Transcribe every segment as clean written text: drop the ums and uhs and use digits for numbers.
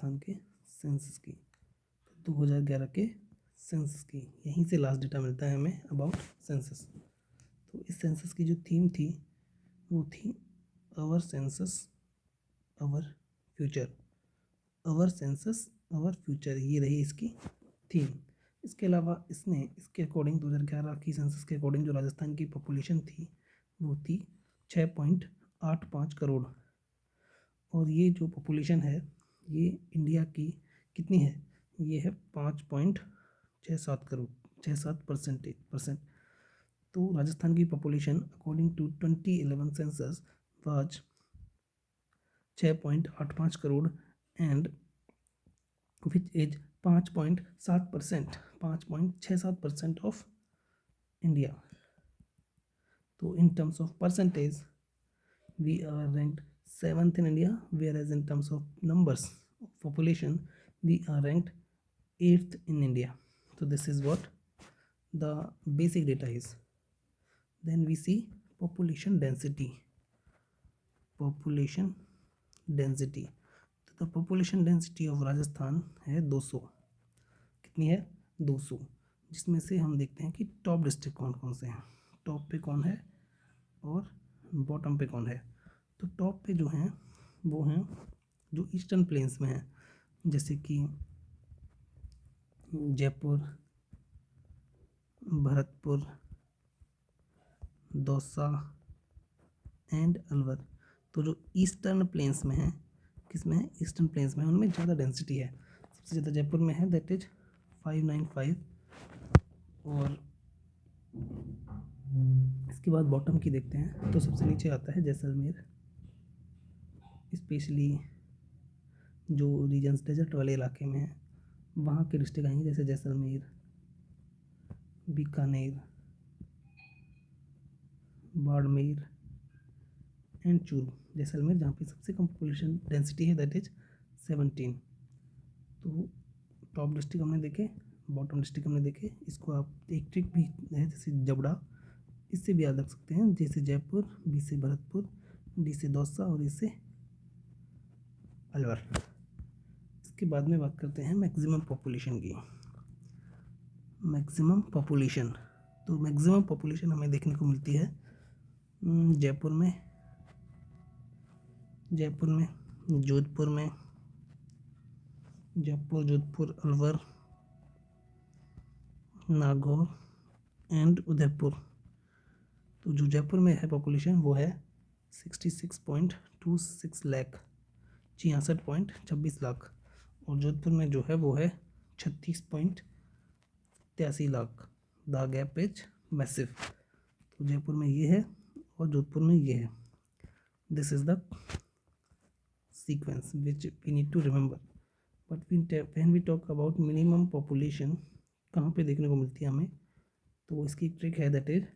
राजस्थान के सेंसस की, 2011 के सेंसस की। यहीं से लास्ट डेटा मिलता है हमें अबाउट सेंसस। तो इस सेंसस की जो थीम थी वो थी our census our future. Our census our future, ये रही इसकी थीम। इसके अलावा इसके अकॉर्डिंग 2011 की सेंसस के अकॉर्डिंग जो राजस्थान की पॉपुलेशन थी वो थी 6.85 करोड़। और ये जो पॉपुलेशन है ये इंडिया की कितनी है, ये है 5.67 करोड़, 67%। तो राजस्थान की population according to 2011 census was 6.85 crore and which is 5.7%, 5.67% of India. तो in terms of percentage we are ranked 7th in India, whereas in terms of numbers of population we are ranked 8th in India. So this is what the basic data is. Then we see population density. Population density. तो the population density of Rajasthan है 200। कितनी है, 200। जिसमें से हम देखते हैं कि टॉप डिस्ट्रिक्ट कौन कौन से हैं, टॉप पे कौन है और बॉटम पे कौन है। तो टॉप पे जो हैं वो हैं जो ईस्टर्न प्लेन्स में हैं, जैसे कि जयपुर, भरतपुर, दौसा एंड अलवर। तो जो ईस्टर्न प्लेन्स में हैं, किस में है, ईस्टर्न प्लेन्स में, उनमें ज़्यादा डेंसिटी है। सबसे ज़्यादा जयपुर में है, दैट इज 595। और इसके बाद बॉटम की देखते हैं तो सबसे नीचे आता है जैसलमेर। स्पेशली जो रीजन्स डेजर्ट वाले इलाके में हैं वहाँ के डिस्ट्रिक्ट आएंगे, जैसे जैसलमेर, बीकानेर, बाड़मेर एंड चूरू। जैसलमेर जहाँ पे सबसे कम पॉपुलेशन डेंसिटी है, दैट इज 17। तो टॉप डिस्ट्रिक्ट हमने देखे, बॉटम डिस्ट्रिक्ट हमने देखे। इसको आप एक ट्रिक भी है जैसे जबड़ा, इससे भी याद रख सकते हैं, जैसे जयपुर, बी से भरतपुर, डी से दौसा और इससे अलवर। इसके बाद में बात करते हैं मैक्सिमम पॉपुलेशन की। मैक्सिमम पॉपुलेशन, तो मैक्सिमम पॉपुलेशन हमें देखने को मिलती है जयपुर में, जोधपुर में, जयपुर, जोधपुर, अलवर, नागौर एंड उदयपुर। तो जो जयपुर में है पॉपुलेशन वो है 66.26 लाख, 66.26 लाख। और जोधपुर में जो है वो है 36.83 lakh. The gap is massive. तो जयपुर में ये है और जोधपुर में ये है। This is the sequence which we need to remember. But when we talk about minimum population, कहाँ पे देखने को मिलती है हमें, तो इसकी ट्रिक है, दैट इज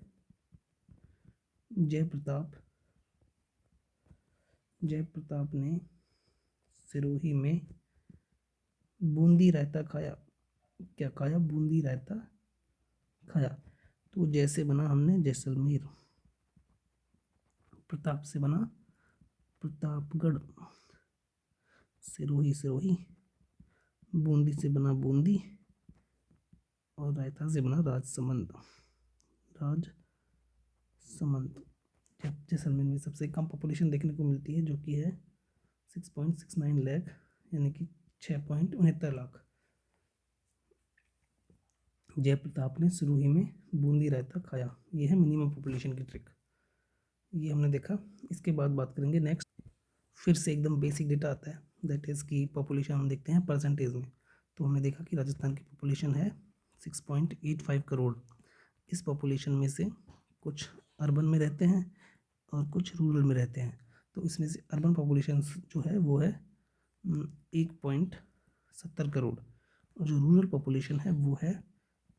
जयप्रताप ने सिरोही में बूंदी रायता खाया। क्या खाया, बूंदी रायता खाया। तो जैसे बना हमने जैसलमेर, प्रताप से बना प्रतापगढ़, सिरोही, बूंदी से बना बूंदी और रायता से बना राजसमंद। जैसलमेर में सबसे कम पॉपुलेशन देखने को मिलती है जो कि है 6.69 लाख, यानी कि 6.69 लाख। जयप्रताप ने सिरोही में बूंदी रायता खाया। ये है मिनिमम पॉपुलेशन की ट्रिक, ये हमने देखा। इसके बाद बात करेंगे नेक्स्ट, फिर से एकदम बेसिक डेटा आता है, दैट इज़ की पॉपुलेशन हम देखते हैं परसेंटेज में। तो हमने देखा कि राजस्थान की पॉपुलेशन है 6.85 करोड़। इस पॉपुलेशन में से कुछ अर्बन में रहते हैं और कुछ रूरल में रहते हैं। तो इसमें से अर्बन पॉपुलेशन जो है वो है 1.70 करोड़ और जो रूरल पॉपुलेशन है वो है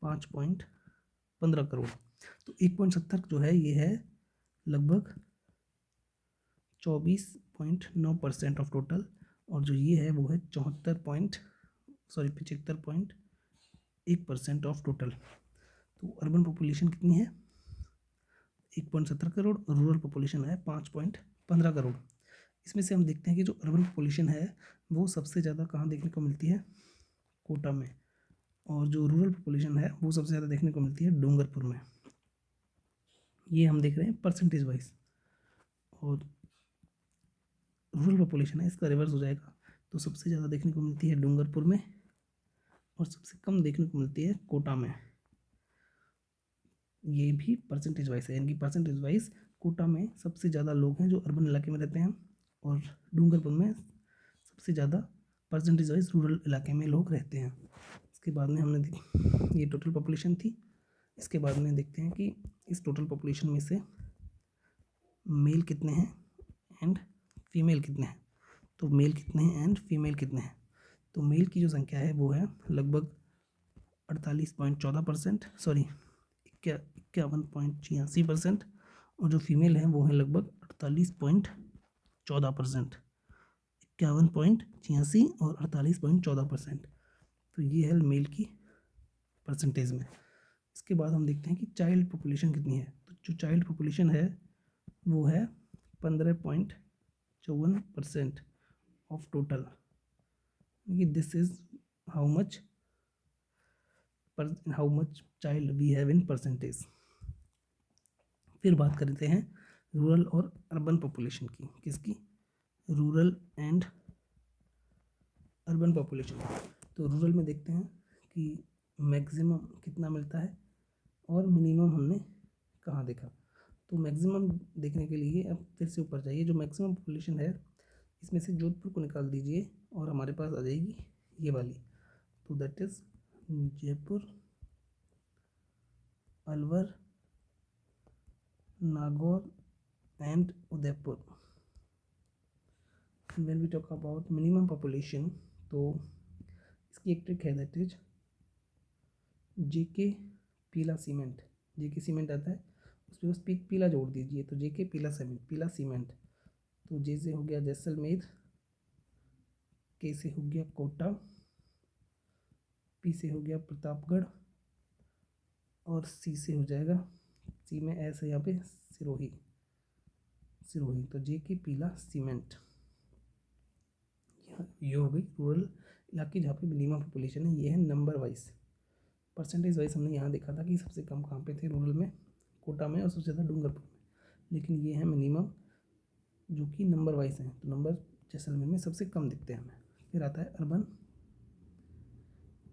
5.15 करोड़। तो 1.70 जो है ये है लगभग 24.9% ऑफ टोटल, और जो ये है वो है 75.1% ऑफ टोटल। तो अर्बन पॉपुलेशन कितनी है, 1.70 करोड़, और रूरल पॉपुलेशन है 5.15 करोड़। इसमें से हम देखते हैं कि जो अर्बन पॉपुलेशन है वो सबसे ज़्यादा कहाँ देखने को मिलती है, कोटा में, और जो रूरल पॉपुलेशन है वो सबसे ज़्यादा देखने को मिलती है डूंगरपुर में। ये हम देख रहे हैं परसेंटेज वाइज। और रूरल पॉपुलेशन है, इसका रिवर्स हो जाएगा, तो सबसे ज़्यादा देखने को मिलती है डूंगरपुर में और सबसे कम देखने को मिलती है कोटा में। ये भी परसेंटेज वाइज है, यानी कि परसेंटेज वाइज कोटा में सबसे ज़्यादा लोग हैं जो अर्बन इलाके में रहते हैं, और डूंगरपुर में सबसे ज़्यादा परसेंटेज वाइज रूरल इलाके में लोग रहते हैं। इसके बाद में हमने ये टोटल पॉपुलेशन थी। इसके बाद में देखते हैं कि इस टोटल पॉपुलेशन में से मेल कितने हैं एंड फीमेल कितने हैं। तो मेल कितने हैं एंड फीमेल कितने हैं, तो मेल की जो संख्या है वो है लगभग 48.14%, सॉरी 51.86%, और जो फीमेल है वो है लगभग 48.14%, 51.86 और 48.14%। तो ये है मेल की परसेंटेज में। इसके बाद हम देखते हैं कि चाइल्ड पॉपुलेशन कितनी है। तो जो चाइल्ड पॉपुलेशन है वो है 15.54% of total. This is how much child we have in percentage. फिर बात करते हैं रूरल और अर्बन पॉपुलेशन की। किसकी? Rural and urban population. तो रूरल में देखते हैं कि मैक्सिमम कितना मिलता है और मिनिमम हमने कहाँ देखा। तो मैक्सिमम देखने के लिए अब फिर से ऊपर जाइए, जो मैक्सिमम पॉपुलेशन है इसमें से जोधपुर को निकाल दीजिए और हमारे पास आ जाएगी ये वाली। तो that is Jaipur, Alwar, Nagaur and Udaipur. When we talk about minimum population, तो इसकी एक ट्रिक है, दैट इज जेके पीला सीमेंट। जेके सीमेंट आता है, उसमें बस पीला जोड़ दीजिए, तो जेके पीला सीमेंट। तो जे से हो गया जैसलमेर, के से हो गया कोटा, पी से हो गया प्रतापगढ़, और सी से हो जाएगा, सी में ऐसे यहाँ पे सिरोही। तो जेके पीला सीमेंट। ये हो गई रूरल इलाके जहाँ पे मिनिमम पॉपुलेशन है। ये है नंबर वाइज। परसेंटेज वाइज हमने यहाँ देखा था कि सबसे कम कहाँ पे थे, रूरल में, कोटा में, और सबसे ज़्यादा डूंगरपुर में। लेकिन ये है मिनिमम जो कि नंबर वाइज हैं, तो नंबर जैसलमेर में सबसे कम दिखते हैं हमें। फिर आता है अर्बन।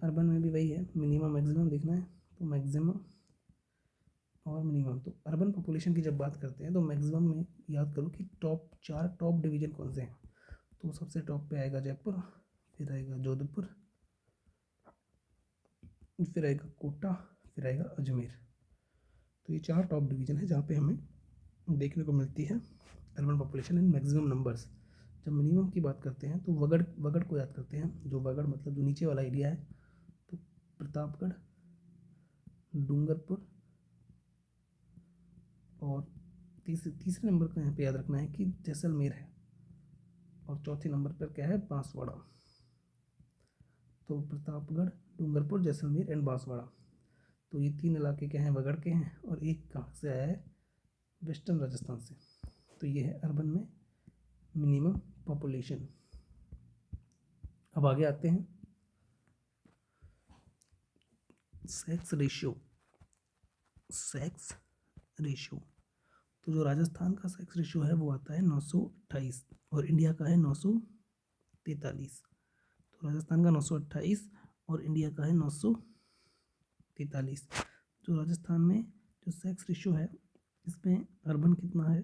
अर्बन में भी वही है, मिनिमम मैक्सिमम देखना है, तो मैक्सिमम और मिनिमम। तो अर्बन पॉपुलेशन की जब बात करते हैं तो मैक्सिमम में याद करो कि टॉप डिवीज़न कौन से हैं। तो सबसे टॉप पे आएगा जयपुर, फिर आएगा जोधपुर, फिर आएगा कोटा, फिर आएगा अजमेर। तो ये 4 टॉप डिवीज़न है जहाँ पे हमें देखने को मिलती है urban population in maximum numbers. जब मिनिमम की बात करते हैं तो वगड़ को याद करते हैं। जो वगड़ मतलब जो नीचे वाला एरिया है, तो प्रतापगढ़, डूंगरपुर, और तीसरे नंबर को यहाँ पे याद रखना है कि जैसलमेर है, और चौथे नंबर पर क्या है, बांसवाड़ा। तो प्रतापगढ़, डूंगरपुर, जैसलमेर एंड बांसवाड़ा। तो ये 3 इलाके क्या हैं, वगड़ के हैं, और एक कहाँ से आया है, वेस्टर्न राजस्थान से। तो ये है अर्बन में मिनिमम पॉपुलेशन। अब आगे आते हैं सेक्स रेशियो। तो जो राजस्थान का सेक्स रेशियो है वो आता है 928, और इंडिया का है 943। तो राजस्थान का 928 और इंडिया का है 943। जो राजस्थान में जो सेक्स रेशियो है इसमें अर्बन कितना है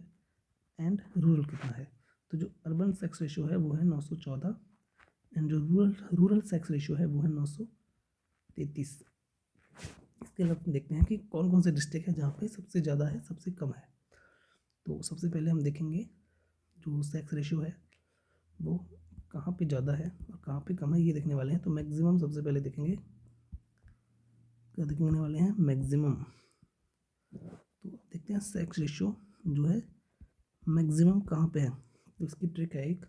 एंड रूरल कितना है। तो जो अर्बन सेक्स रेशियो है वो है 914, एंड जो रूरल सेक्स रेशियो है वो है 933। इसके अलावा देखते हैं कि कौन कौन से डिस्ट्रिक्ट है जहाँ पे सबसे ज़्यादा है, सबसे कम है। तो सबसे पहले हम देखेंगे जो सेक्स रेशियो है वो कहाँ पे ज़्यादा है और कहाँ पे कम है, ये देखने वाले हैं। तो मैक्सिमम सबसे पहले देखेंगे, क्या देखने वाले हैं, मैक्सिमम। तो देखते हैं सेक्स रेशियो जो है मैक्सिमम कहाँ पे है। तो इसकी ट्रिक है एक,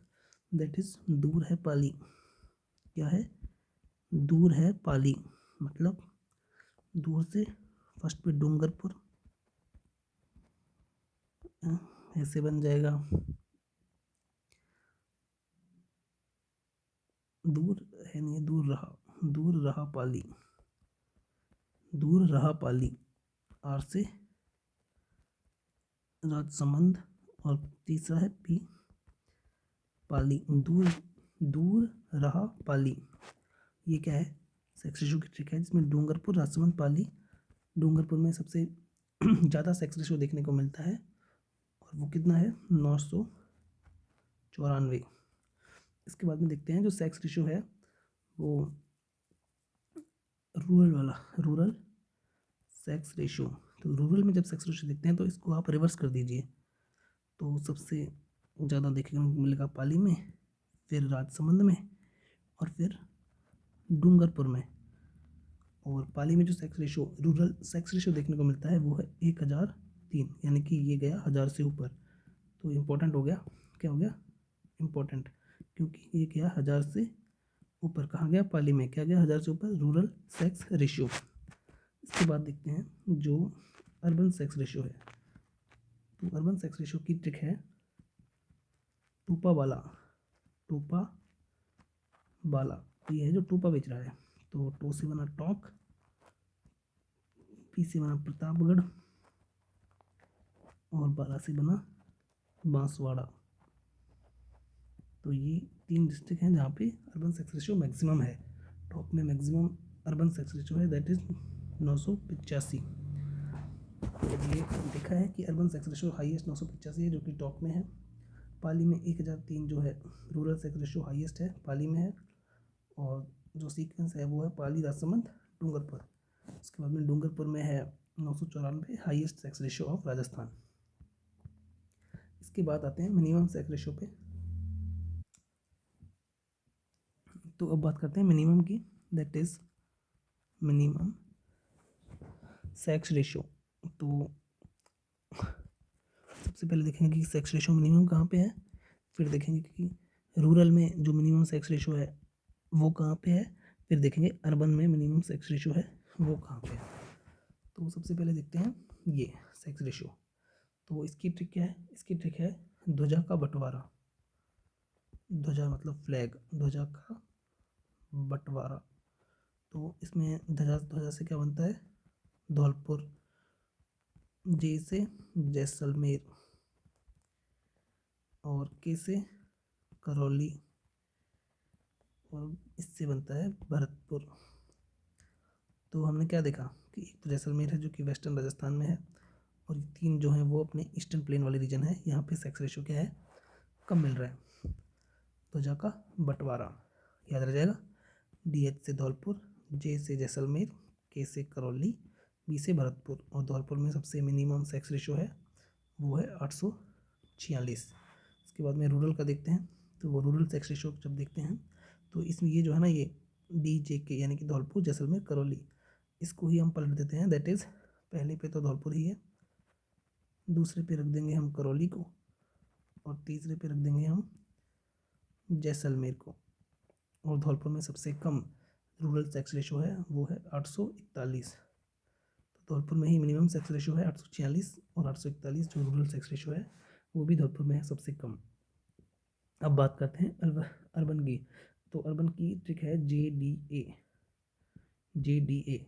दैट इज़ दूर है पाली। क्या है, दूर है पाली, मतलब दूर से फर्स्ट पे डूंगरपुर ऐसे बन जाएगा, दूर है नहीं, दूर रहा, दूर रहा पाली, दूर रहा पाली, आर से राजसमंद, और तीसरा है पी पाली, दूर, दूर रहा पाली। ये क्या है, सेक्स रेशो की ट्रिक है जिसमें डूंगरपुर, राजसमंद, पाली, डूंगरपुर में सबसे ज़्यादा सेक्स रेशो देखने को मिलता है और वो कितना है 994। इसके बाद में देखते हैं जो सेक्स रेशो है वो रूरल वाला, रूरल सेक्स रेशो। तो रूरल में जब सेक्स रेशो देखते हैं तो इसको आप रिवर्स कर दीजिए, तो सबसे ज़्यादा देखने को मिलेगा पाली में, फिर राजसमंद में, और फिर डूंगरपुर में। और पाली में जो sex ratio, rural sex ratio देखने को मिलता है वो है 1003, यानी कि ये गया 1000 से ऊपर। तो इम्पोर्टेंट हो गया, क्या हो गया इम्पोर्टेंट, क्योंकि ये गया 1000 से ऊपर। कहाँ गया, पाली में। क्या गया 1000 से ऊपर, रूरल सेक्स रेशियो। इसके बाद देखते हैं जो अर्बन सेक्स रेशियो है। तो अर्बन सेक्स रेशियो की ट्रिक है टूपा वाला, टूपा बाला। तो ये है जो टूपा बेच रहा है, तो टो से बना टॉक, पी से बना प्रतापगढ़, और बाला से बना बांसवाड़ा। तो ये 3 डिस्ट्रिक्ट हैं जहाँ पे अर्बन सेक्स रेशियो मैक्सिमम है। टॉप में मैक्सिमम अर्बन सेक्स रेशियो है, दैट इज़ 985। ये देखा है कि अर्बन सेक्स रेशियो हाईएस्ट 985 है, जो कि टॉप में है। पाली में 1003 जो है रूरल सेक्स रेशियो हाईएस्ट है, पाली में है। और जो सीक्वेंस है वो है पाली, राजसमंद, डूंगरपुर। उसके बाद में डूंगरपुर में है 994 highest sex ratio of Rajasthan. इसके बाद आते हैं मिनिमम सेक्स रेशियो पे। तो अब बात करते हैं मिनिमम की, that is minimum sex ratio. तो सबसे पहले देखेंगे कि सेक्स रेशियो मिनिमम कहाँ पे है, फिर देखेंगे कि रूरल में जो मिनिमम सेक्स रेशियो है वो कहाँ पे है, फिर देखेंगे अर्बन में मिनिमम सेक्स रेशियो है वो कहाँ पे है। तो सबसे पहले देखते हैं ये सेक्स रेशियो। तो इसकी ट्रिक क्या है, इसकी ट्रिक है ध्वजा का बंटवारा। ध्वजा मतलब फ्लैग, ध्वजा का बंटवारा। तो इसमें ध्वजा, ध्वजा से क्या बनता है, धौलपुर, जे से जैसलमेर, और के से करौली, और इससे बनता है भरतपुर। तो हमने क्या देखा कि एक तो जैसलमेर है जो कि वेस्टर्न राजस्थान में है, और ये 3 जो हैं वो अपने ईस्टर्न प्लेन वाले रीजन है, यहाँ पे सेक्स रेशियो क्या है, कम मिल रहा है। ध्वजा का बंटवारा याद रह जाएगा, DH से धौलपुर, जे से जैसलमेर, के से करौली, बी से भरतपुर। और धौलपुर में सबसे मिनिमम सेक्स रेशियो है वो है 846। इसके बाद में रूरल का देखते हैं। तो वो रूरल सेक्स रेशियो जब देखते हैं तो इसमें ये जो है ना, ये DJK यानी कि धौलपुर, जैसलमेर, करौली, इसको ही हम पलट देते हैं, दैट इज़ पहले पे तो धौलपुर ही है, दूसरे पे रख देंगे हम करौली को, और तीसरे पे रख देंगे हम जैसलमेर को। और धौलपुर में सबसे कम रूरल सेक्स रेशियो है वो है 841। तो धौलपुर में ही मिनिमम सेक्स रेशियो है 846, और 841 जो रूरल सेक्स रेशियो है वो भी धौलपुर में है सबसे कम। अब बात करते हैं अर्बन की। तो अर्बन की ट्रिक है JDA, JDA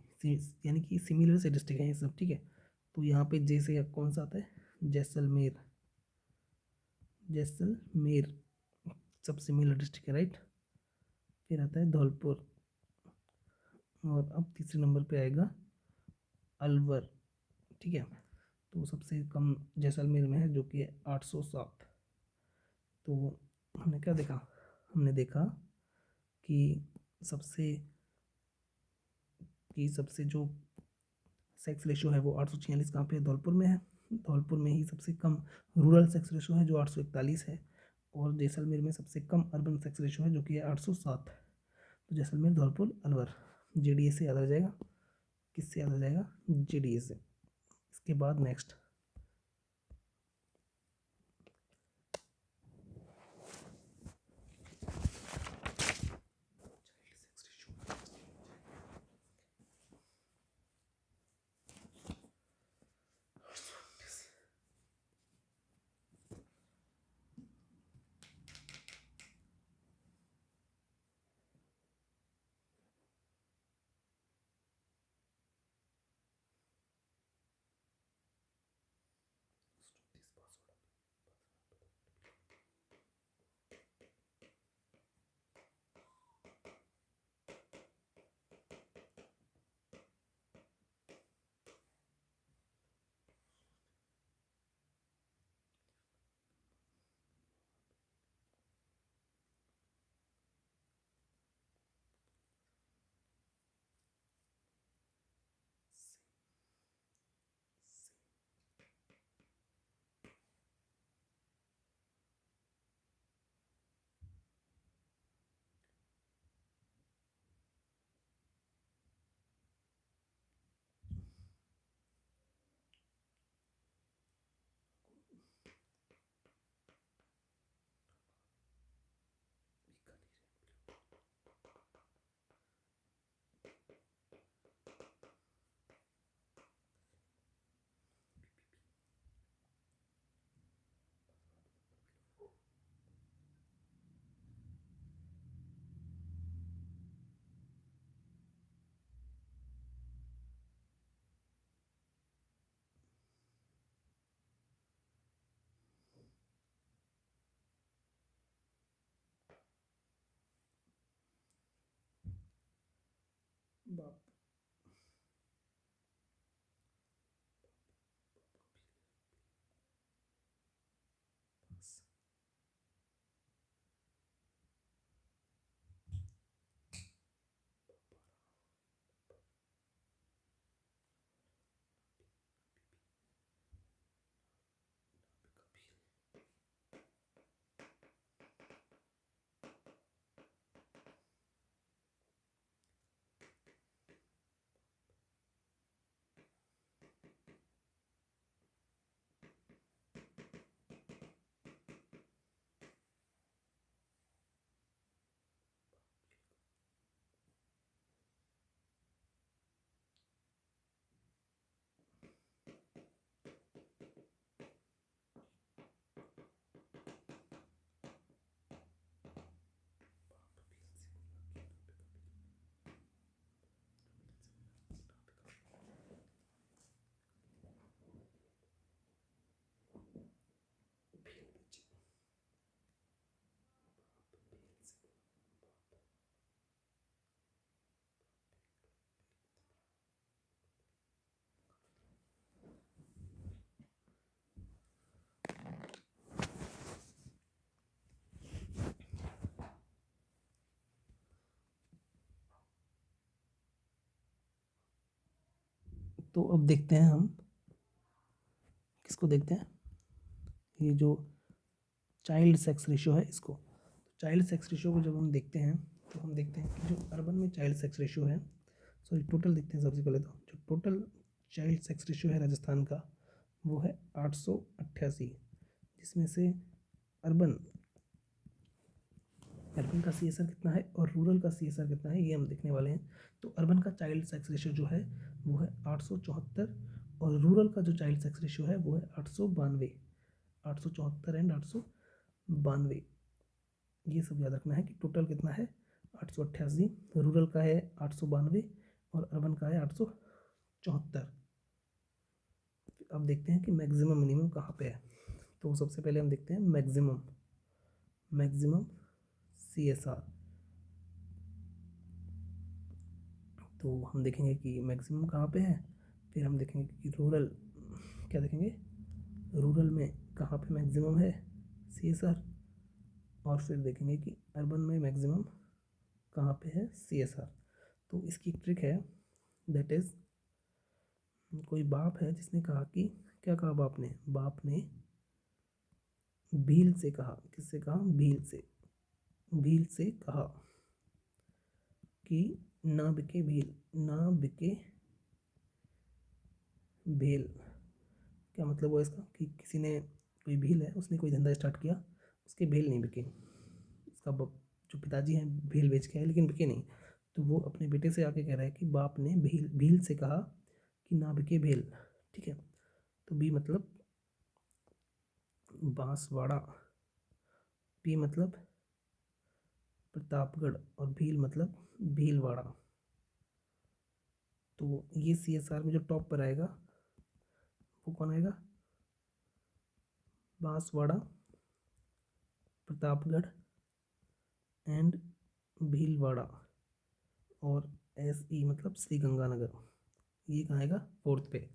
यानी कि सिमिलर से डिस्ट्रिक्ट है ये सब, ठीक है। तो यहाँ पे जे से कौन सा आता है, जैसलमेर, जैसलमेर सब सिमिलर डिस्ट्रिक्ट है, राइट। फिर आता है धौलपुर, और अब तीसरे नंबर पे आएगा अलवर, ठीक है। तो सबसे कम जैसलमेर में है जो कि है 807। तो हमने क्या देखा, हमने देखा कि सबसे जो सेक्स रेशियो है वो 846 कहाँ पे है, धौलपुर में है। धौलपुर में ही सबसे कम रूरल सेक्स रेशियो है जो 841 है, और जैसलमेर में सबसे कम अर्बन सेक्स रेशियो है जो कि है 807। तो जैसलमेर, धौलपुर, अलवर, JDA से याद आ जाएगा, किससे याद आ जाएगा, JDA से। इसके बाद नेक्स्ट बाप तो अब देखते हैं हम किसको देखते हैं, ये जो चाइल्ड सेक्स रेशियो है इसको। चाइल्ड सेक्स रेशियो को जब हम देखते हैं तो हम देखते हैं कि जो अर्बन में चाइल्ड सेक्स रेशियो है, सॉरी टोटल देखते हैं सबसे पहले। तो जो टोटल चाइल्ड सेक्स रेशियो है राजस्थान का वो है 888, जिसमें से अर्बन का CSR कितना है और रूरल का CSR कितना है ये हम देखने वाले हैं। तो अर्बन का चाइल्ड सेक्स रेशियो जो है वो है 874 और रूरल का जो चाइल्ड सेक्स रेशियो है वो है 892। 874 एंड 892, ये सब याद रखना है कि टोटल कितना है 888, रूरल का है 892 और अर्बन का है 874। अब देखते हैं कि मैक्सिमम मिनिमम कहाँ पे है। तो सबसे पहले हम देखते हैं मैक्सिमम CSR। तो हम देखेंगे कि मैक्सिमम कहाँ पे है, फिर हम देखेंगे कि रूरल क्या देखेंगे, रूरल में कहाँ पे मैक्सिमम है CSR, और फिर देखेंगे कि अर्बन में मैक्सिमम कहाँ पे है CSR। तो इसकी ट्रिक है, दैट इज़ कोई बाप है जिसने कहा कि क्या कहा बाप ने भील से कहा, किससे कहा, भील से कहा कि ना बिके भेल। क्या मतलब हुआ इसका कि किसी ने, कोई भील है उसने कोई धंधा स्टार्ट किया, उसके भेल नहीं बिके, उसका जो पिताजी हैं भेल बेच के आए लेकिन बिके नहीं। तो वो अपने बेटे से आके कह रहा है कि बाप ने भील से कहा कि ना बिके भेल। ठीक है, तो बी मतलब बांसवाड़ा, पी मतलब प्रतापगढ़ और भील मतलब भीलवाड़ा। तो ये CSR में जो टॉप पर आएगा वो कौन आएगा, बांसवाड़ा, प्रतापगढ़ एंड भीलवाड़ा, और SE मतलब श्री गंगानगर, ये कहाँ आएगा 4th पे।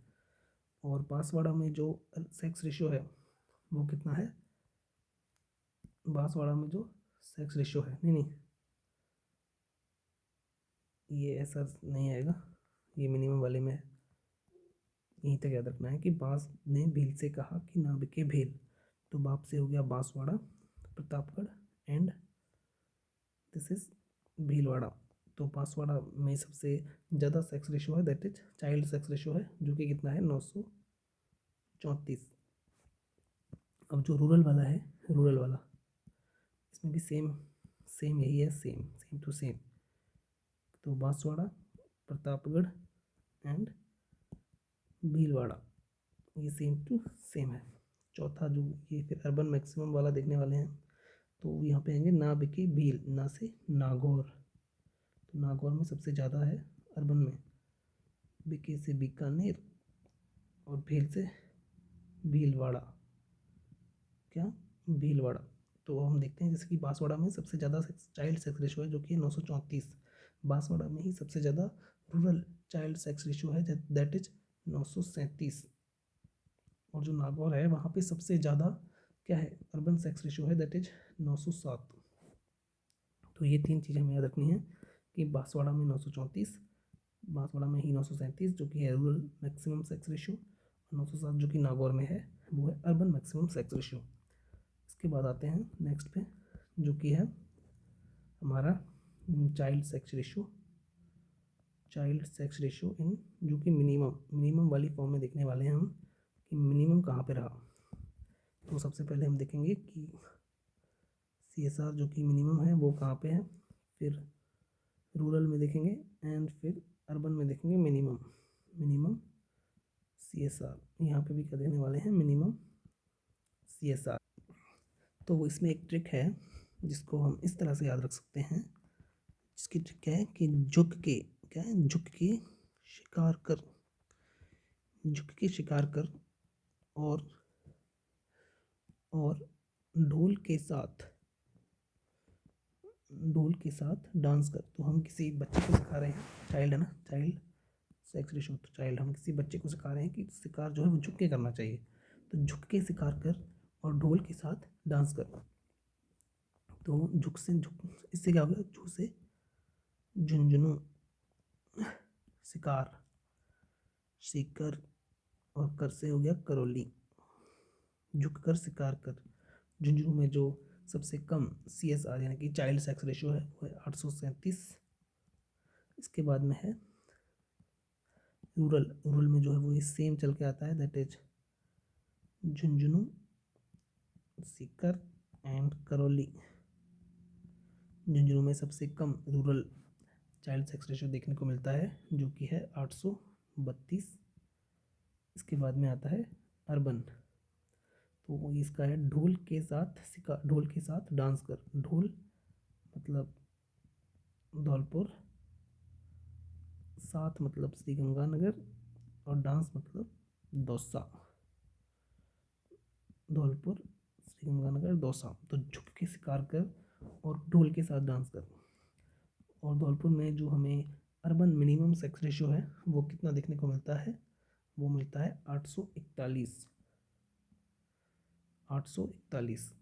और बांसवाड़ा में जो सेक्स रेशियो है वो कितना है, बांसवाड़ा में जो सेक्स रेशियो है, नहीं ये ऐसा नहीं आएगा, ये मिनिमम वाले में है। यहीं तक याद रखना है कि बांस ने भील से कहा कि ना बिके भेल, तो बाप से हो गया Banswara, Pratapgarh and this is Bhilwara. तो बांसवाड़ा में सबसे ज़्यादा सेक्स रेशियो है, that is child sex ratio है, जो कि कितना है 934। अब जो रूरल वाला है, रूरल वाला इसमें भी सेम यही है, सेम टू सेम। तो बांसवाड़ा, प्रतापगढ़ एंड भीलवाड़ा, ये सेम टू सेम है। चौथा जो ये फिर अर्बन मैक्सिमम वाला देखने वाले हैं, तो यहाँ पे आएंगे ना बिके भील, ना से नागौर। तो नागौर में सबसे ज़्यादा है अर्बन में, बिके से बीकानेर और भील से भीलवाड़ा, क्या भीलवाड़ा। तो हम देखते हैं जैसे कि बांसवाड़ा में सबसे ज़्यादा चाइल्ड सेक्स रेशियो है जो कि 934, बांसवाड़ा में ही सबसे ज़्यादा रूरल चाइल्ड सेक्स रेशियो है दैट इज 937, और जो नागौर है वहाँ पे सबसे ज़्यादा क्या है, अर्बन सेक्स रेशियो है दैट इज 907। तो ये 3 चीज़ें हमें याद रखनी है कि बांसवाड़ा में 934, बांसवाड़ा में ही 937 जो कि है रूरल मैक्सिमम सेक्स रेशियो, और 907 जो कि नागौर में है वो है अर्बन मैक्सिमम सेक्स रेशियो। इसके बाद आते हैं नेक्स्ट पे जो कि है हमारा child sex ratio, child sex ratio in, जो कि मिनिमम वाली फॉर्म में देखने वाले हैं हम कि मिनिमम कहाँ पे रहा। तो सबसे पहले हम देखेंगे कि CSR जो कि मिनिमम है वो कहाँ पे है, फिर रूरल में देखेंगे एंड फिर अर्बन में देखेंगे मिनिमम CSR। यहाँ पे भी क्या देने वाले हैं, मिनिमम CSR। तो इसमें एक ट्रिक है जिसको हम इस तरह से याद रख सकते हैं, जिसकी ट्रिक क्या है कि झुक के शिकार कर, झुक के शिकार कर और ढोल के साथ डांस कर। तो हम किसी बच्चे को सिखा रहे हैं, चाइल्ड है ना, चाइल्ड सेक्स रेशियो, तो चाइल्ड, हम किसी बच्चे को सिखा रहे हैं कि शिकार जो है वो झुक के करना चाहिए। तो झुक के शिकार कर और ढोल के साथ डांस कर। तो झुक, इससे क्या होगा, झुक से झुंझुनू, शिकार, सीकर, और कर से हो गया करौली। झुक कर शिकार कर, झुंझुनू में जो सबसे कम CSR यानी कि चाइल्ड सेक्स रेशियो है वो है 837। इसके बाद में है रूरल में जो है वो ये सेम चल के आता है that is Jhunjhunu, seeker and Karauli. Jhunjhunu में सबसे कम रूरल चाइल्ड सेक्स रेशियो देखने को मिलता है जो कि है 832। इसके बाद में आता है अर्बन, तो इसका है ढोल के साथ डांस कर। ढोल मतलब धौलपुर, साथ मतलब श्रीगंगानगर, और डांस मतलब दौसा, धौलपुर, श्रीगंगानगर, दौसा। तो झुक के शिकार कर और ढोल के साथ डांस कर। और धौलपुर में जो हमें अर्बन मिनिमम सेक्स रेशियो है वो कितना देखने को मिलता है, वो मिलता है 841।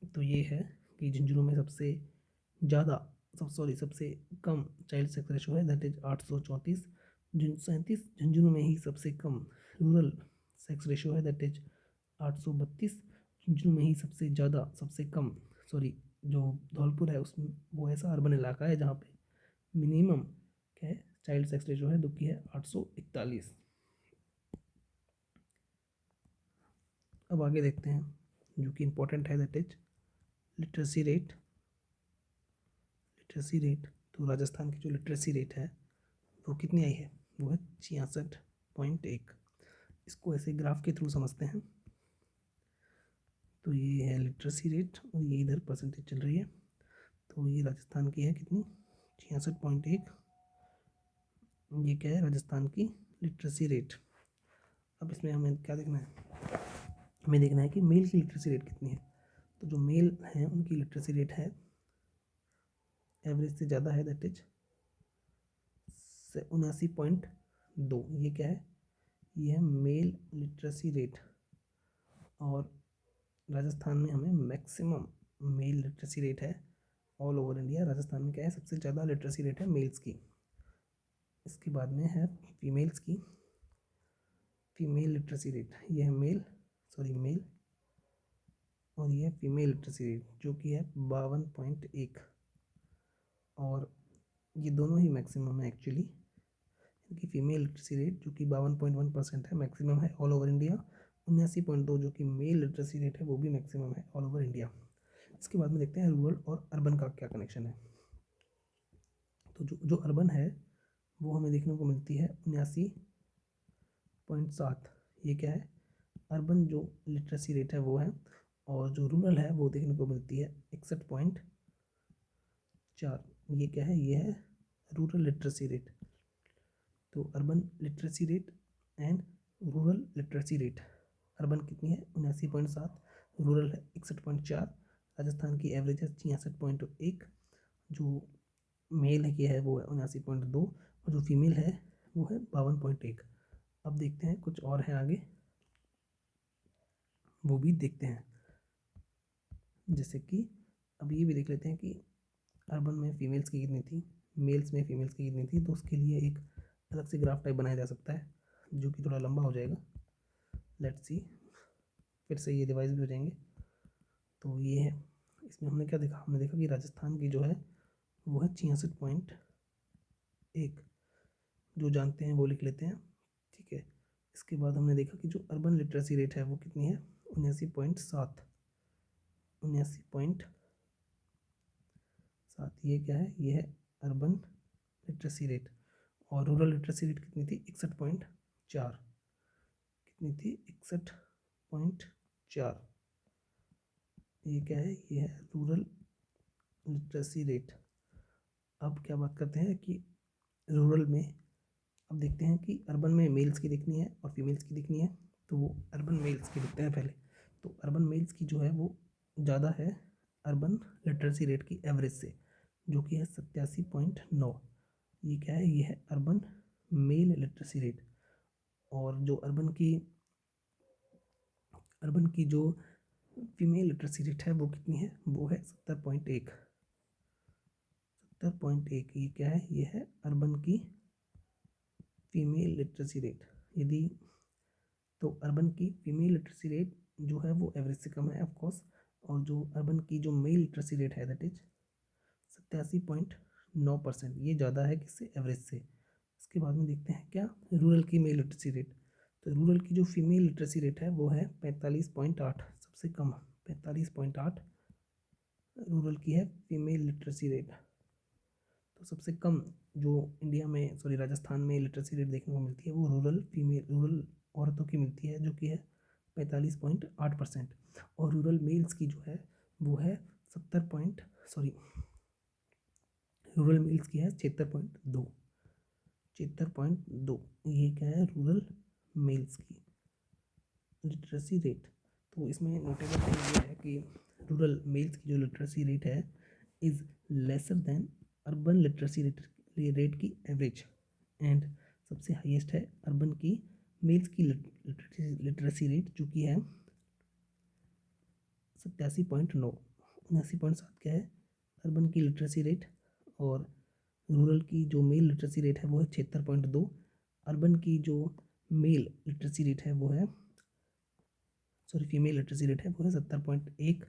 तो ये है कि झुंझुनू में सबसे कम चाइल्ड सेक्स रेशियो है दैट इज 834। 37 झुंझुनू में ही सबसे कम रूरल सेक्स रेशियो है दैट इज 832। झुंझुनू में ही सबसे कम जो धौलपुर है उसमें वो ऐसा अर्बन इलाका है जहाँ पे मिनिमम क्या है, चाइल्ड सेक्स रेशियो है जो कि है 841। अब आगे देखते हैं जो कि इम्पोर्टेंट है दैट इज लिटरेसी रेट। तो राजस्थान की जो लिटरेसी रेट है वो कितनी आई है, वो है 66.1। इसको ऐसे ग्राफ के थ्रू समझते हैं। तो ये है लिटरेसी रेट और ये इधर परसेंटेज चल रही है। तो ये राजस्थान की है कितनी, 66.1। ये क्या है, राजस्थान की लिटरेसी रेट। अब इसमें हमें क्या देखना है, हमें देखना है कि मेल की लिटरेसी रेट कितनी है। तो जो मेल हैं उनकी लिटरेसी रेट है एवरेज से ज़्यादा है दैट इज 79.2। ये क्या है, ये है मेल लिटरेसी रेट। और राजस्थान में हमें मैक्सिमम मेल लिटरेसी रेट है ऑल ओवर इंडिया। राजस्थान में क्या है, सबसे ज़्यादा लिटरेसी रेट है मेल्स की। इसके बाद में है फीमेल्स की फीमेल लिटरेसी रेट। ये है मेल और ये है फीमेल लिटरेसी रेट जो कि है 52.1। और ये दोनों ही मैक्सिमम है एक्चुअली, क्योंकि फीमेल लिटरेसी रेट जो कि 52.1% है मैक्सिमम है ऑल ओवर इंडिया। 79.2 जो कि मेल लिटरेसी रेट है वो भी मैक्सिमम है ऑल ओवर इंडिया। इसके बाद में देखते हैं रूरल और अर्बन का क्या कनेक्शन है। तो जो अर्बन है वो हमें देखने को मिलती है 79.7। ये क्या है, अर्बन जो लिटरेसी रेट है वो है। और जो रूरल है वो देखने को मिलती है 61.4। ये क्या है, ये है रूरल लिटरेसी रेट। तो urban literacy rate and rural literacy rate, urban कितनी है 79.7, रूरल है 61.4, राजस्थान की एवरेज है 66.1, जो मेल की है वो है 79.2 और जो फीमेल है वो है 52.1। अब देखते हैं कुछ और है आगे, वो भी देखते हैं। जैसे कि अब ये भी देख लेते हैं कि अर्बन में फीमेल्स की कितनी थी, मेल्स में फीमेल्स की कितनी थी। तो उसके लिए एक अलग से ग्राफ टाइप बनाया जा सकता है जो कि थोड़ा लंबा हो जाएगा। लेट्स सी, फिर से ये डिवाइस भी हो जाएंगे। तो ये है, इसमें हमने क्या देखा, हमने देखा कि राजस्थान की जो है वो है 66.1, जो जानते हैं वो लिख लेते हैं, ठीक है। इसके बाद हमने देखा कि जो अर्बन लिटरेसी रेट है वो कितनी है, 79.7, 79.7। ये क्या है, ये है अर्बन लिटरेसी रेट। और रूरल लिटरेसी रेट कितनी थी, 61.4, कितनी थी, 61.4। ये क्या है, ये है रूरल लिटरेसी रेट। अब क्या बात करते हैं कि रूरल में, अब देखते हैं कि अर्बन में मेल्स की दिखनी है और फीमेल्स की दिखनी है। तो वो अर्बन मेल्स की दिखते हैं पहले। तो अर्बन मेल्स की जो है वो ज़्यादा है अर्बन लिटरेसी रेट की एवरेज से, जो कि है 87.9। ये क्या है, ये है अर्बन मेल लिटरेसी रेट। और जो अर्बन की जो फीमेल लिटरेसी रेट है वो कितनी है, वो है 70.1, 70.1। ये क्या है, ये है अर्बन की फीमेल लिटरेसी रेट। यदि तो अर्बन की फीमेल लिटरेसी रेट जो है वो एवरेज से कम है ऑफ कोर्स, और जो अर्बन की जो मेल लिटरेसी रेट है दैट इज 87.9%, ये ज़्यादा है किससे, एवरेज से। इसके बाद में देखते हैं क्या, रूरल की मेल लिटरेसी रेट। तो रूरल की जो फीमेल लिटरेसी रेट है वो है 45.8, सबसे कम 45.8 रूरल की है फीमेल लिटरेसी रेट। तो सबसे कम जो इंडिया में, सॉरी राजस्थान में लिटरेसी रेट देखने को मिलती है वो रूरल औरतों की मिलती है, जो कि है 45.8%। और रूरल मेल्स की जो है वो है 70 पॉइंट, सॉरी रूरल मेल्स की है 76.2, 76.2। ये क्या है, रूरल मेल्स की लिटरेसी रेट। तो इसमें नोटेबल थिंग ये है कि रूरल मेल्स की जो लिटरेसी रेट है is lesser than urban literacy rate की एवरेज, एंड सबसे हाईएस्ट है अर्बन की मेल्स की लिटरेसी रेट, जो कि है 87.9, 79.7 क्या है अर्बन की लिटरेसी रेट। और रूरल की जो मेल लिटरेसी रेट है वो है 76.2। अर्बन की जो मेल लिटरेसी रेट है वो है, सॉरी फीमेल लिटरेसी रेट है वो है 70.1।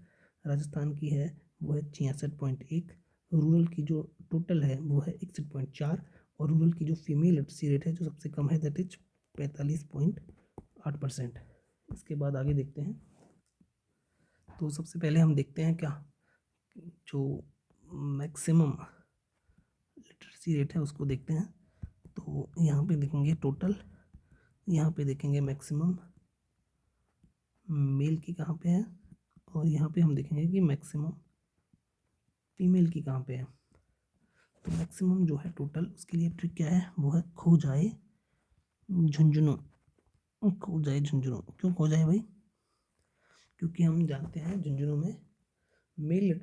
राजस्थान की है वो है 66.1। रूरल की जो टोटल है वो है 61.4। और रूरल की जो फीमेल लिटरेसी रेट है जो सबसे कम है दैट इज 45.8%। इसके बाद आगे देखते हैं। तो सबसे पहले हम देखते हैं क्या, जो मैक्सिमम लिटरेसी रेट है उसको देखते हैं। तो यहाँ पे देखेंगे टोटल, यहाँ पे देखेंगे मैक्सिमम मेल की कहाँ पे है, और यहाँ पे हम देखेंगे कि मैक्सिमम फीमेल की कहाँ पे है। तो मैक्सिमम जो है टोटल, उसके लिए ट्रिक क्या है, वो है खो जाए झुंझुनू। खो जाए झुंझुनू, क्यों खो जाए भाई, क्योंकि हम जानते हैं झुंझुनू में मेल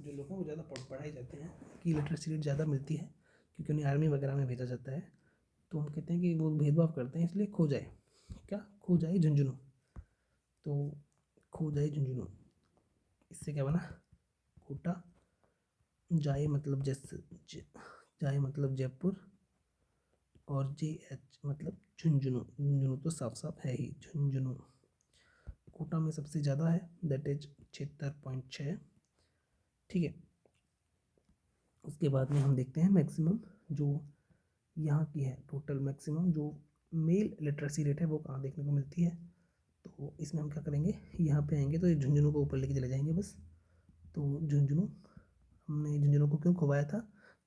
जो लोग हैं वो ज़्यादा पढ़ाए जाते हैं, कि लिटरेसी रेट ज़्यादा मिलती है, क्योंकि उन्हें आर्मी वगैरह में भेजा जाता है। तो हम कहते हैं कि वो भेदभाव करते हैं, इसलिए खो जाए, क्या खो जाए झुंझुनू। तो खो जाए झुंझुनू, इससे क्या बना, कोटा, जाए मतलब जाए मतलब जयपुर, और JH मतलब झुंझुनू। झुंझुनू तो साफ साफ है ही, झुंझुनू कोटा में सबसे ज़्यादा है दैट इज 76.6, ठीक है। उसके बाद में हम देखते हैं मैक्सिमम जो यहाँ की है, टोटल मैक्सिमम जो मेल लिटरेसी रेट है वो कहाँ देखने को मिलती है। तो इसमें हम क्या करेंगे, यहाँ पे आएंगे तो ये झुंझुनू को ऊपर लेके चले जाएंगे बस। तो झुंझुनू, हमने झुंझुनू को क्यों खवाया था,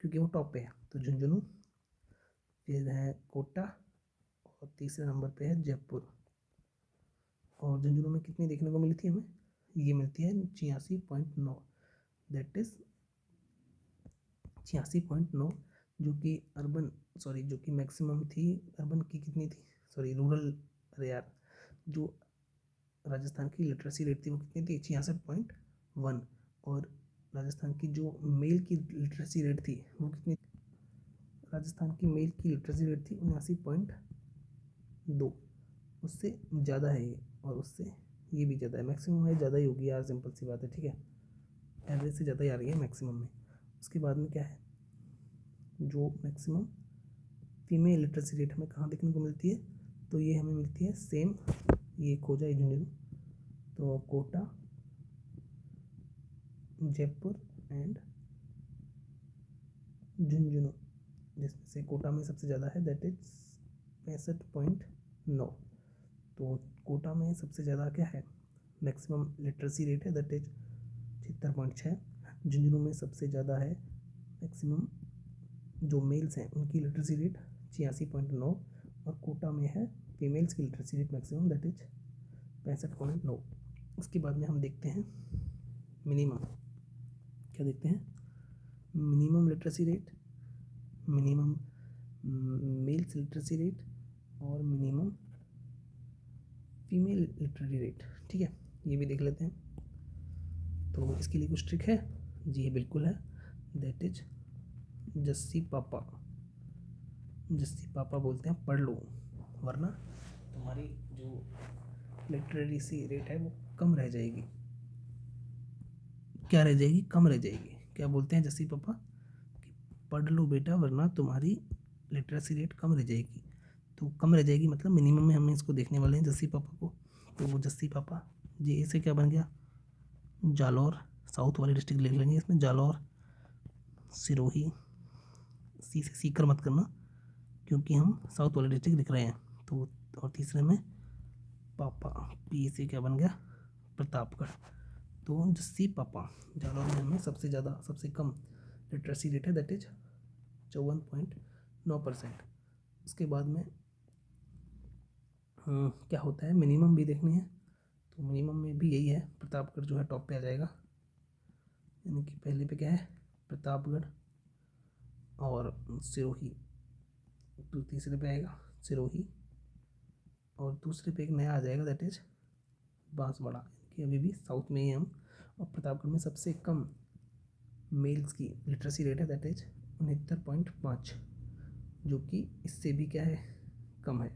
क्योंकि वो टॉप पे है। तो झुंझुनू, फिर है कोटा, और तीसरे नंबर पे है जयपुर। और झुंझुनू में कितनी देखने को मिली थी हमें, ये मिलती है 86.9, दैट इज 86.9, जो कि अर्बन, सॉरी जो कि मैक्सिमम थी अर्बन की, कितनी थी, सॉरी रूरल, अरे यार, जो राजस्थान की लिटरेसी रेट थी वो कितनी थी, 66.1। और राजस्थान की जो मेल की लिटरेसी रेट थी वो कितनी, राजस्थान की मेल की लिटरेसी रेट थी 79.2, उससे ज़्यादा है ये, और उससे ये भी ज़्यादा है, मैक्सिमम है ज़्यादा ही होगी यार, सिंपल सी बात है, ठीक है, एवरेज से ज़्यादा ही आ रही है मैक्सिमम में। उसके बाद में क्या है, जो मैक्सिमम फीमेल लिटरेसी रेट हमें कहाँ देखने को मिलती है, तो ये हमें मिलती है सेम, ये खोजा झुंझुनू, तो कोटा, जयपुर एंड झुंझुनू, जिसमें से कोटा में सबसे ज़्यादा है, दैट इज 65.9। तो कोटा में सबसे ज़्यादा क्या है, मैक्सिमम लिटरेसी रेट है, दैट इज 76.6। झुंझुनू में सबसे ज़्यादा है मैक्सिमम जो मेल्स हैं उनकी लिटरेसी रेट 86.9, और कोटा में है फीमेल्स की literacy rate maximum, that is 65.9। उसके बाद में हम देखते हैं मिनिमम, क्या देखते हैं, minimum literacy rate, minimum males literacy rate, और मिनिमम फीमेल लिटरेसी रेट, ठीक है, ये भी देख लेते हैं। तो इसके लिए कुछ ट्रिक है, जी बिल्कुल है, दैट इज जस्सी पापा, जस्सी पापा बोलते हैं पढ़ लो, वरना तुम्हारी जो लिटरेसी रेट है वो कम रह जाएगी, क्या रह जाएगी, कम रह जाएगी। क्या बोलते हैं जस्सी पापा कि पढ़ लो बेटा वरना तुम्हारी लिटरेसी रेट कम रह जाएगी। तो कम रह जाएगी मतलब मिनिमम में हम इसको देखने वाले हैं जस्सी पापा को। तो वो जस्सी पापा जी इसे क्या बन गया, जालौर, साउथ वाली डिस्ट्रिक्ट लिख लेंगे इसमें, जालौर, सिरोही, सी से सीकर मत करना क्योंकि हम साउथ वाली डिस्ट्रिक्ट लिख रहे हैं। तो और तीसरे में पापा, पी से क्या बन गया, प्रतापगढ़। तो जस्सी पापा, जालौर में हमें सबसे ज़्यादा सबसे कम लिटरेसी रेट है, दैट इज 54.9%। उसके बाद में क्या होता है, मिनिमम भी देखनी है, तो मिनिमम में भी यही है, प्रतापगढ़ जो है टॉप पे आ जाएगा, यानी कि पहले पे क्या है प्रतापगढ़ और सिरोही, तो तीसरे पे आएगा सिरोही, और दूसरे पे एक नया आ जाएगा दैट इज बांसवाड़ा, कि अभी भी साउथ में ही हम। और प्रतापगढ़ में सबसे कम मेल्स की लिटरेसी रेट है, दैट इज 69.5, जो कि इससे भी क्या है, कम है,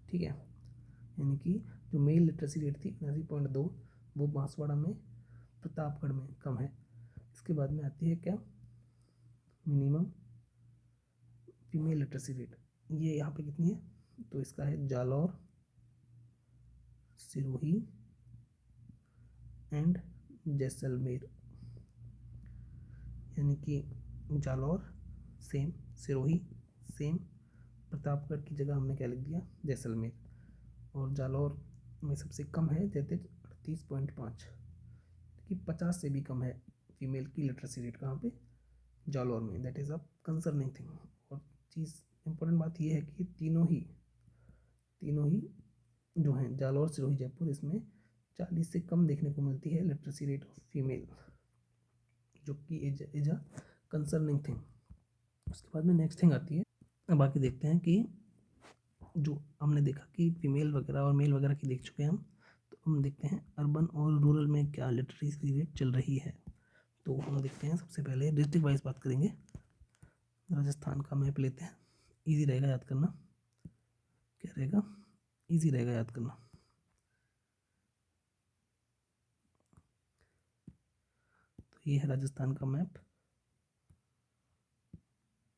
ठीक है, यानी कि जो मेल लिटरेसी रेट थी 79.2 वो बांसवाड़ा में, प्रतापगढ़ में कम है। इसके बाद में आती है क्या, मिनिमम फीमेल लिटरेसी रेट, ये यहाँ पे कितनी है, तो इसका है जालौर, सिरोही एंड जैसलमेर, यानी कि जालौर सेम, सिरोही सेम, प्रतापगढ़ की जगह हमने क्या लिख दिया जैसलमेर, और जालौर में सबसे कम है जैसे 38.5, कि 50 से भी कम है फीमेल की लिटरेसी रेट कहाँ पे, जालौर में, that is a concerning thing. और चीज़ इम्पोर्टेंट बात यह है कि तीनों ही जो हैं जालौर, सिरोही, जयपुर, इसमें 40 से कम देखने को मिलती है लिटरेसी रेट ऑफ फीमेल, जो कि इज अ कंसर्निंग थिंग। उसके बाद में नेक्स्ट थिंग आती है, अब आके देखते हैं कि जो हमने देखा कि फीमेल वगैरह और मेल वगैरह की देख चुके हैं हम, तो हम देखते हैं अर्बन और रूरल में क्या लिटरेसी रेट चल रही है। तो हम देखते हैं, सबसे पहले डिस्ट्रिक्ट वाइज बात करेंगे, राजस्थान का मैप लेते हैं, इजी रहेगा याद करना, क्या रहेगा, इजी रहेगा याद करना। तो ये है राजस्थान का मैप,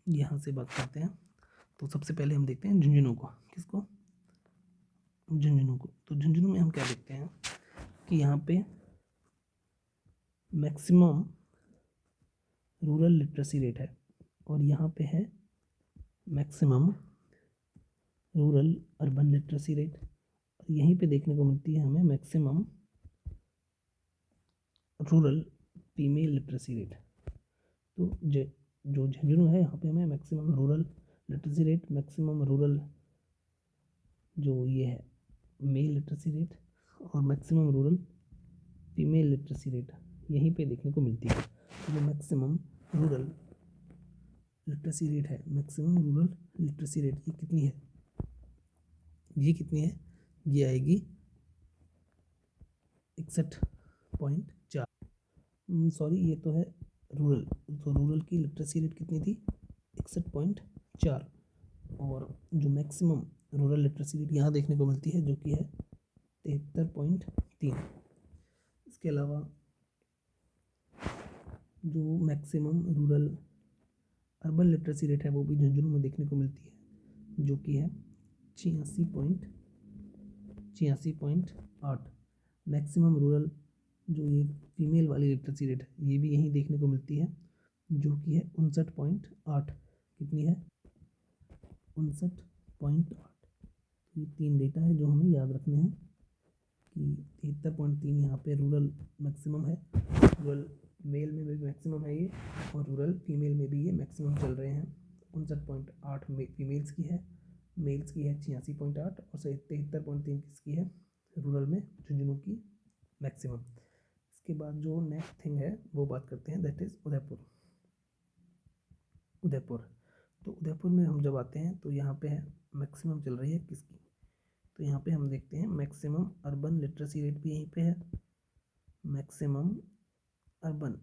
यहाँ से बात करते हैं। तो सबसे पहले हम देखते हैं झुंझुनू को, किसको, झुंझुनू को। तो झुंझुनू में हम क्या देखते हैं कि यहाँ पे मैक्सिमम रूरल लिटरेसी रेट है, और यहाँ पे है maximum rural urban literacy rate, और यहीं पे देखने को मिलती है हमें maximum rural female literacy rate. तो जो झुंझुनू है यहाँ पे हमें maximum rural literacy rate, maximum rural जो ये है मेल लिटरेसी रेट, और maximum rural female literacy rate यहीं पे देखने को मिलती है। तो जो मैक्सिमम रूरल लिटरेसी रेट है, मैक्सिमम रूरल लिटरेसी रेट ये कितनी है, ये कितनी है, ये आएगी 61.4, सॉरी ये तो है रूरल, तो रूरल की लिटरेसी रेट कितनी थी 61.4, और जो मैक्सिमम रूरल लिटरेसी रेट यहाँ देखने को मिलती है जो कि है 73.3। इसके अलावा जो maximum rural urban literacy rate है वो भी झुंझुनू में देखने को मिलती है जो कि है 86.8। मैक्सिमम रूरल जो ये फीमेल वाली लिटरेसी रेट है ये भी यहीं देखने को मिलती है जो कि है 59.8। कितनी है 59.8। ये 3 डेटा है जो हमें याद रखने हैं कि 73.3 यहाँ पे रूरल मैक्सिमम है, रूरल मेल में भी मैक्सिमम है ये, और रूरल फीमेल में भी ये मैक्सिमम चल रहे हैं। 59.8 फीमेल्स की है, मेल्स की है 86.8, और 73.3 किसकी है रूरल में झुंझुनू की मैक्सिमम। इसके बाद जो नेक्स्ट थिंग है वो बात करते हैं, दैट इज़ उदयपुर। उदयपुर, तो उदयपुर में हम जब आते हैं तो यहाँ पे है मैक्सिमम चल रही है किसकी, तो यहाँ पे हम देखते हैं मैक्सिमम अर्बन लिटरेसी रेट भी यहीं पे है, maximum urban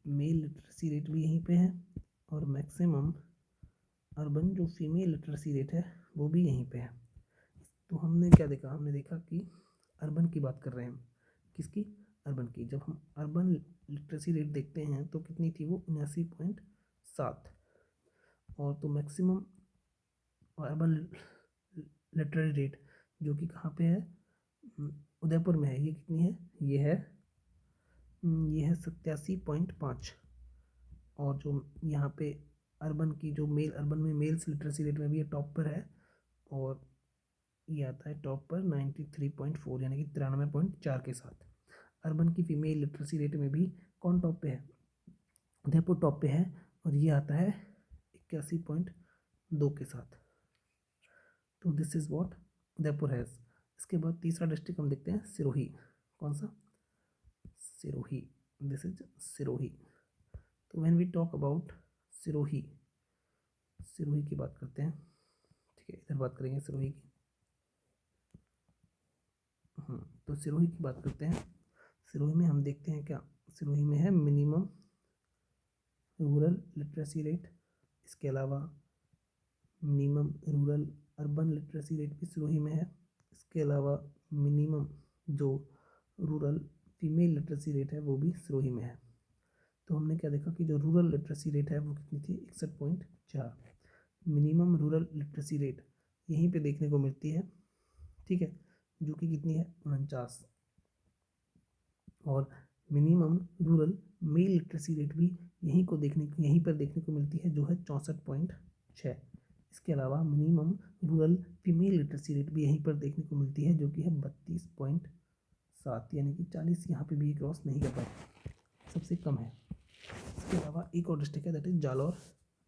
mail literacy rate भी यहीं पे है, और मैक्सिमम अर्बन जो फीमेल लिटरेसी रेट है वो भी यहीं पे है। तो हमने क्या देखा, हमने देखा कि अर्बन की बात कर रहे हैं हम, किसकी अर्बन की। जब हम अर्बन लिटरेसी रेट देखते हैं तो कितनी थी वो 79.7, और तो मैक्सिमम अर्बन लिटरेसी रेट जो कि कहाँ पे है उदयपुर में है, ये कितनी है, ये है 87.5। और जो यहाँ पे अर्बन की जो मेल अर्बन में मेल्स लिटरेसी रेट में भी ये टॉप पर है, और ये आता है टॉप पर 93.4 यानी कि 93.4 के साथ। अर्बन की फीमेल लिटरेसी रेट में भी कौन टॉप पे है, उदयपुर टॉप पे है, और ये आता है 81.2 के साथ। तो this is what Udaipur has. इसके बाद तीसरा डिस्ट्रिक्ट हम देखते हैं सिरोही। कौन सा, सिरोही, दिस इज सिरोही। तो when we talk about Sirohi, Sirohi की बात करते हैं, ठीक है, इधर बात करेंगे सिरोही की। तो सिरोही की बात करते हैं। सिरोही में हम देखते हैं क्या, सिरोही में है मिनिमम रूरल लिटरेसी रेट, इसके अलावा minimum rural urban literacy rate भी सिरोही में है, इसके अलावा मिनिमम जो रूरल फीमेल लिटरेसी रेट है वो भी सिरोही में है। तो हमने क्या देखा कि जो रूरल लिटरेसी रेट है वो कितनी थी 61.4। मिनिमम रूरल लिटरेसी रेट यहीं पे देखने को मिलती है, ठीक है, जो कि कितनी है 49। और minimum rural mail literacy rate भी यहीं पर देखने को मिलती है जो है 64.6। इसके अलावा minimum rural female literacy rate भी यहीं पर देखने को मिलती है जो कि है 32.7, यानी कि 40 यहाँ पे भी क्रॉस नहीं कर पाए, सबसे कम है। इसके अलावा एक और डिस्ट्रिक्ट है दैट इज जालौर।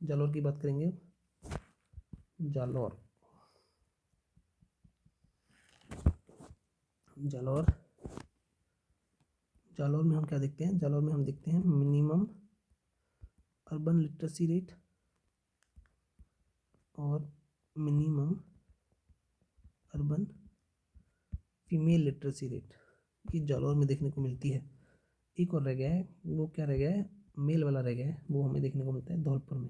जालौर की बात करेंगे, जालौर, जालौर, जालौर में हम क्या देखते हैं, जालौर में हम देखते हैं मिनिमम अर्बन लिटरेसी रेट और minimum urban female literacy rate, ये जालौर में देखने को मिलती है। एक और रह गया है, वो क्या रह गया है, मेल वाला रह गया है, वो हमें देखने को मिलता है धौलपुर में।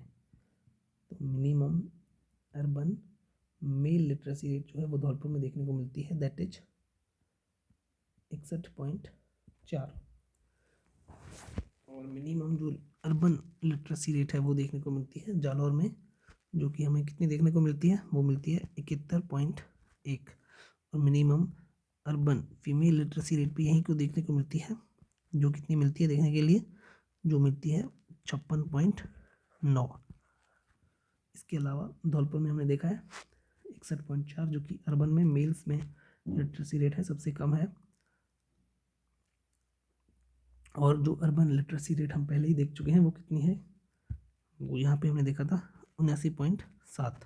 तो minimum urban mail literacy rate जो है वो धौलपुर में देखने को मिलती है, दैट इज 61.4। और मिनिमम जो अर्बन लिटरेसी रेट है वो देखने को मिलती है जालौर में, जो कि हमें कितनी देखने को मिलती है, वो मिलती है 71.1। और minimum urban female literacy rate भी यहीं को देखने को मिलती है, जो कितनी मिलती है देखने के लिए, जो मिलती है 56.9। इसके अलावा धौलपुर में हमने देखा है 61.4, जो कि अर्बन में मेल्स में लिटरेसी रेट है सबसे कम है। और जो अर्बन लिटरेसी रेट हम पहले ही देख चुके हैं वो कितनी है, वो यहाँ पे हमने देखा था 79.7।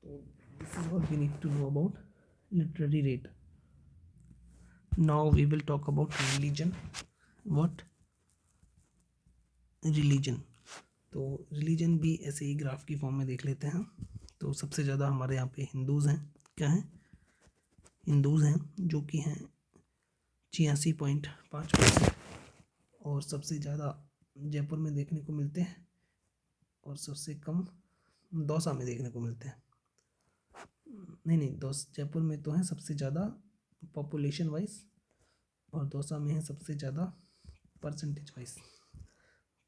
तो this is what we need to know about literary rate. Now we will talk about religion. What, religion. तो रिलीजन भी ऐसे ही ग्राफ की फॉर्म में देख लेते हैं। तो सबसे ज़्यादा हमारे यहाँ पे हिंदूज़ हैं, क्या हैं, हिंदूज़ हैं, जो कि हैं 86.5%। और सबसे ज़्यादा जयपुर में देखने को मिलते हैं और सबसे कम दौसा में देखने को मिलते हैं। नहीं, जयपुर में तो हैं सबसे ज़्यादा पॉपुलेशन वाइज और दौसा में है सबसे ज़्यादा परसेंटेज वाइज।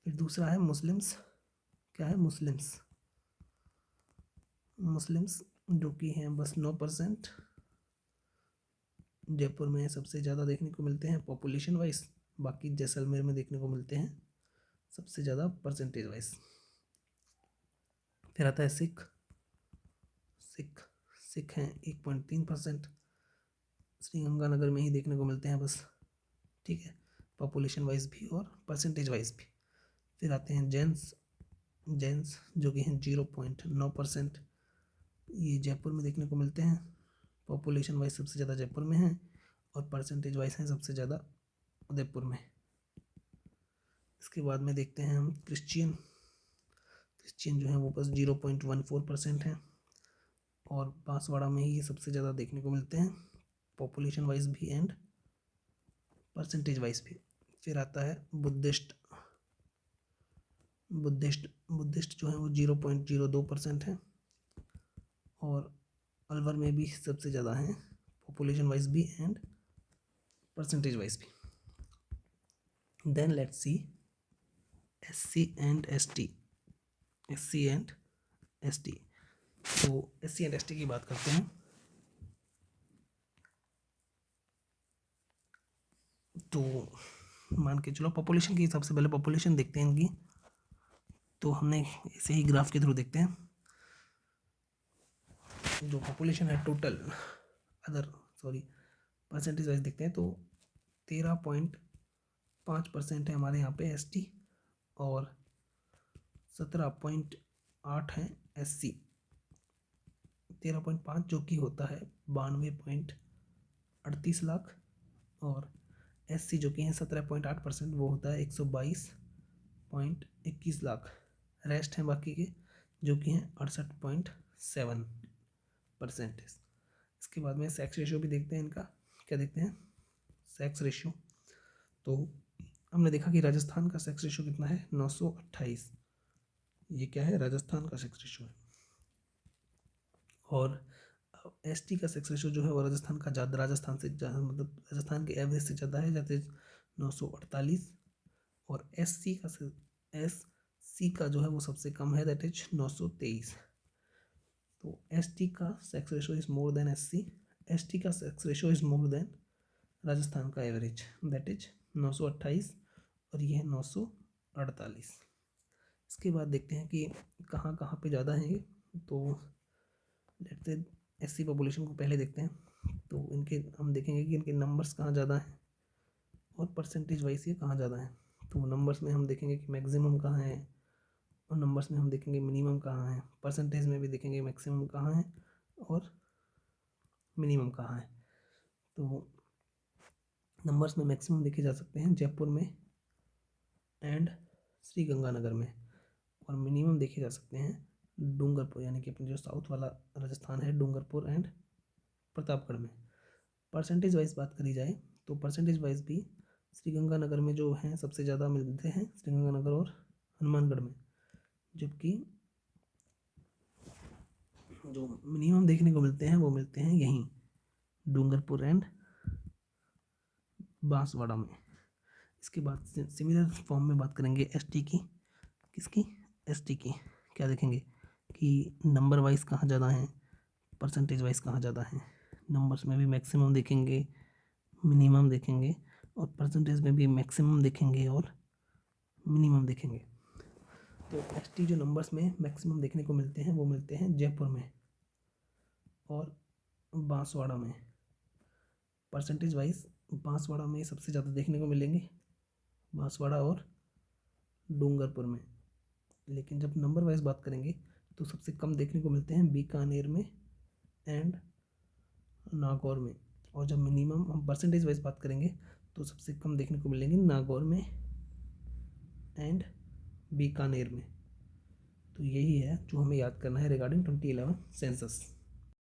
फिर दूसरा है मुस्लिम्स। क्या है? मुस्लिम्स जो कि हैं बस 9% जयपुर में सबसे ज़्यादा देखने को मिलते हैं पॉपुलेशन वाइज, बाकी जैसलमेर में देखने को मिलते हैं सबसे ज़्यादा परसेंटेज वाइज। फिर आता है सिख हैं 1.3%, श्रीगंगानगर में ही देखने को मिलते हैं बस, ठीक है, पॉपुलेशन वाइज भी और परसेंटेज वाइज भी। फिर आते हैं जैन्स जो कि हैं 0.9%, ये जयपुर में देखने को मिलते हैं, पॉपुलेशन वाइज सबसे ज़्यादा जयपुर में है और परसेंटेज वाइज हैं सबसे ज़्यादा उदयपुर में। इसके बाद में देखते हैं हम क्रिश्चियन जो हैं वो बस 0.14% हैं और बांसवाड़ा में ही ये सबसे ज़्यादा देखने को मिलते हैं, पॉपुलेशन वाइज भी एंड परसेंटेज वाइज भी। फिर आता है बुद्धिस्ट जो है वो 0.02% है और अलवर में भी सबसे ज़्यादा हैं, पॉपुलेशन वाइज भी एंड परसेंटेज वाइज भी। Then let's see SC and ST। तो SC एंड ST की बात करते हैं। तो मान के चलो पॉपुलेशन के हिसाब से पहले पॉपुलेशन देखते हैं इनकी। तो हमने इसे ही ग्राफ के थ्रू देखते हैं। जो पॉपुलेशन है टोटल परसेंटेज वाइज देखते हैं तो 13.5% है हमारे यहाँ पे ST और 17.8 है SC। 13.5 जो कि होता है 92.38 लाख और SC जो कि है 17.8% वो होता है 122.21 लाख। रेस्ट हैं बाकी के जो कि हैं 68.7%। इसके बाद में सेक्स रेशियो भी देखते हैं इनका। क्या देखते हैं? Sex ratio. तो हमने देखा कि राजस्थान का सेक्स रेशियो कितना है? 928। ये क्या है? राजस्थान का सेक्स रेशियो है। और ST का सेक्स रेशियो जो है वो राजस्थान का ज़्यादा, राजस्थान के एवरेज से ज़्यादा है, जैसे 948। और SC का जो है वो सबसे कम है, दैट इज 923। तो ST का sex ratio is more than SC। ST का sex ratio is more than Rajasthan का एवरेज, दैट इज 928 और ये है 948। इसके बाद देखते हैं कि कहाँ कहाँ पे ज़्यादा है ये। तो लेट्स से SC पॉपुलेशन को पहले देखते हैं। तो इनके हम देखेंगे कि इनके नंबर्स कहाँ ज़्यादा हैं और परसेंटेज वाइज ये कहाँ ज़्यादा है। तो नंबर्स में हम देखेंगे कि मैक्सिमम कहाँ है और नंबर्स में हम देखेंगे मिनिमम कहाँ है। परसेंटेज में भी देखेंगे मैक्सिमम कहाँ है और मिनिमम कहाँ है। तो नंबर्स में मैक्सिमम देखे जा सकते हैं जयपुर में एंड श्रीगंगानगर में, और मिनिमम देखे जा सकते हैं डूंगरपुर, यानी कि अपने जो साउथ वाला राजस्थान है, डूंगरपुर एंड प्रतापगढ़ में। परसेंटेज वाइज बात करी जाए तो परसेंटेज वाइज भी श्रीगंगानगर में जो हैं सबसे ज़्यादा मिलते हैं, श्रीगंगानगर और हनुमानगढ़ में, जबकि जो मिनिमम देखने को मिलते हैं वो मिलते हैं यहीं डूंगरपुर एंड बांसवाड़ा में। इसके बाद सिमिलर फॉर्म में बात करेंगे ST की। किसकी? ST की। क्या देखेंगे कि नंबर वाइज कहाँ ज़्यादा हैं, परसेंटेज वाइज कहाँ ज़्यादा हैं। नंबर्स में भी मैक्सिमम देखेंगे, मिनिमम देखेंगे और परसेंटेज में भी मैक्सिमम देखेंगे और मिनिमम देखेंगे। तो ST जो नंबर्स में मैक्सिमम देखने को मिलते हैं वो मिलते हैं जयपुर में और बांसवाड़ा में। परसेंटेज वाइज बांसवाड़ा में सबसे ज़्यादा देखने को मिलेंगे, बांसवाड़ा और डूंगरपुर में। लेकिन जब नंबर वाइज बात करेंगे तो सबसे कम देखने को मिलते हैं बीकानेर में एंड नागौर में। और जब मिनिमम हम परसेंटेज वाइज बात करेंगे तो सबसे कम देखने को मिलेंगे नागौर में एंड बीकानेर में। तो यही है जो हमें याद करना है रिगार्डिंग 2011 सेंसस।